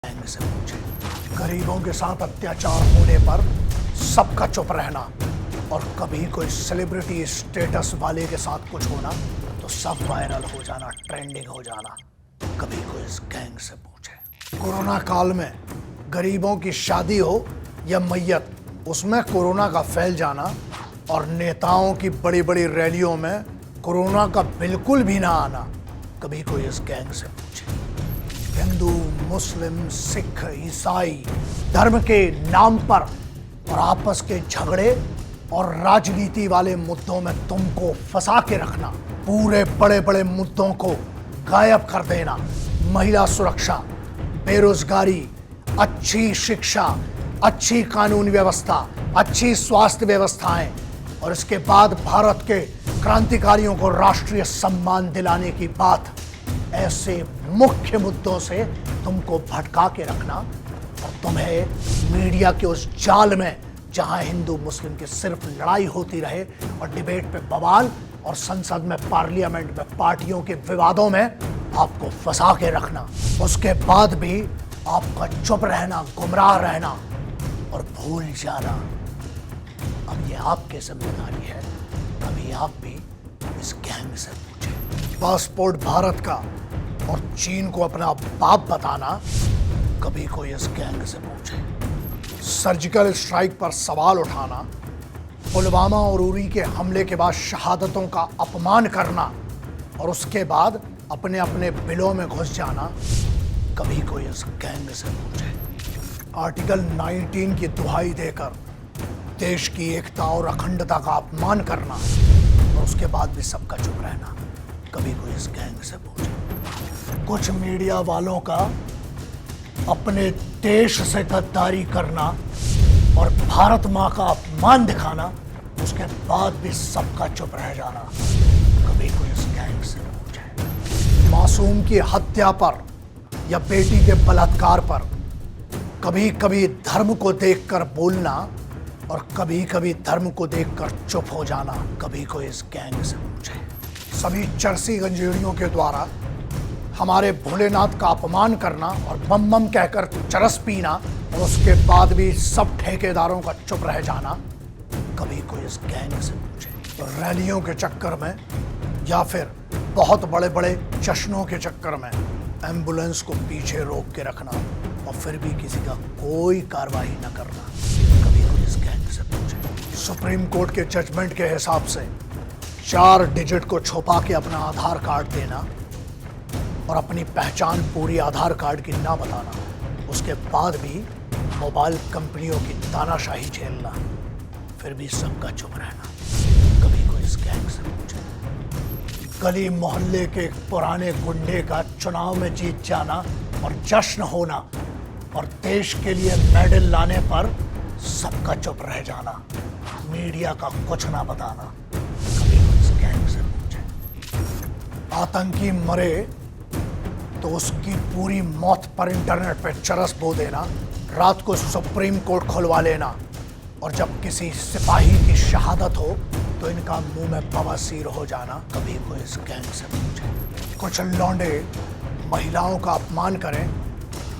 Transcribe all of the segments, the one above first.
Gang से पूछे। गरीबों के साथ अत्याचार होने पर सबका चुप रहना और कभी कोई सेलिब्रिटी स्टेटस वाले के साथ कुछ होना तो सब वायरल हो जाना, ट्रेंडिंग हो जाना। कभी कोई इस गैंग से पूछे। कोरोना काल में गरीबों की शादी हो या मैयत, उसमें कोरोना का फैल जाना और नेताओं की बड़ी बड़ी रैलियों में कोरोना का बिल्कुल भी ना आना। कभी कोई इस गैंग से पूछे। हिंदू, मुस्लिम, सिख, ईसाई धर्म के नाम पर और आपस के झगड़े और राजनीति वाले मुद्दों में तुमको फंसा के रखना, पूरे बड़े बड़े मुद्दों को गायब कर देना, महिला सुरक्षा, बेरोजगारी, अच्छी शिक्षा, अच्छी कानून व्यवस्था, अच्छी स्वास्थ्य व्यवस्थाएं और इसके बाद भारत के क्रांतिकारियों को राष्ट्रीय सम्मान दिलाने की बात, ऐसे मुख्य मुद्दों से तुमको भटका के रखना और तुम्हें मीडिया के उस जाल में जहां हिंदू मुस्लिम की सिर्फ लड़ाई होती रहे और डिबेट पे बवाल और संसद में, पार्लियामेंट में पार्टियों के विवादों में आपको फंसा के रखना। उसके बाद भी आपका चुप रहना, गुमराह रहना और भूल जाना। अब ये आपकी जिम्मेदारी है, कभी आप भी इस गैंग से पूछे। पासपोर्ट भारत का और चीन को अपना बाप बताना, कभी कोई इस गैंग से पूछे। सर्जिकल स्ट्राइक पर सवाल उठाना, पुलवामा और उरी के हमले के बाद शहादतों का अपमान करना और उसके बाद अपने अपने बिलों में घुस जाना, कभी कोई इस गैंग से पूछे। आर्टिकल 19 की दुहाई देकर देश की एकता और अखंडता का अपमान करना और उसके बाद भी सबका चुप रहना, कभी कोई इस गैंग से पूछे। कुछ मीडिया वालों का अपने देश से गद्दारी करना और भारत माँ का अपमान दिखाना, उसके बाद भी सबका चुप रह जाना, कभी कोई इस गैंग से पूछे। मासूम की हत्या पर या बेटी के बलात्कार पर कभी कभी धर्म को देखकर बोलना और कभी कभी धर्म को देखकर चुप हो जाना, कभी कोई इस गैंग से पूछे। सभी चरसी गंजेड़ियों के द्वारा हमारे भोलेनाथ का अपमान करना और बम बम कहकर चरस पीना और उसके बाद भी सब ठेकेदारों का चुप रह जाना, कभी कोई इस गैंग से पूछे। तो रैलियों के चक्कर में या फिर बहुत बड़े बड़े जश्नों के चक्कर में एम्बुलेंस को पीछे रोक के रखना और फिर भी किसी का कोई कार्रवाई न करना, कभी कोई इस गैंग से पूछे। सुप्रीम कोर्ट के जजमेंट के हिसाब से 4 डिजिट को छुपा के अपना आधार कार्ड देना और अपनी पहचान पूरी आधार कार्ड की ना बताना, उसके बाद भी मोबाइल कंपनियों की तानाशाही झेलना, फिर भी सबका चुप रहना, कभी कोई इस गैंग से पूछे। गली मोहल्ले के पुराने गुंडे का चुनाव में जीत जाना और जश्न होना और देश के लिए मेडल लाने पर सबका चुप रह जाना, मीडिया का कुछ ना बताना, कभी कोई इस गैंग से पूछे। आतंकी मरे तो उसकी पूरी मौत पर इंटरनेट पे चरस बो देना, रात को सुप्रीम कोर्ट खुलवा लेना और जब किसी सिपाही की शहादत हो तो इनका मुंह में बवासीर हो जाना, कभी कोई इस गैंग से पूछे। कुछ लौंडे महिलाओं का अपमान करें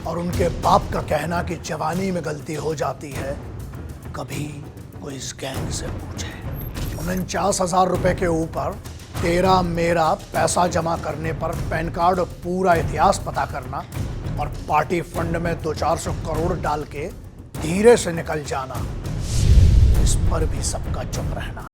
और उनके बाप का कहना कि जवानी में गलती हो जाती है, कभी कोई इस गैंग से पूछे। 49,000 रुपए के ऊपर तेरा मेरा पैसा जमा करने पर पैन कार्ड और पूरा इतिहास पता करना और पार्टी फंड में 200-400 करोड़ डाल के धीरे से निकल जाना, इस पर भी सबका चुप रहना,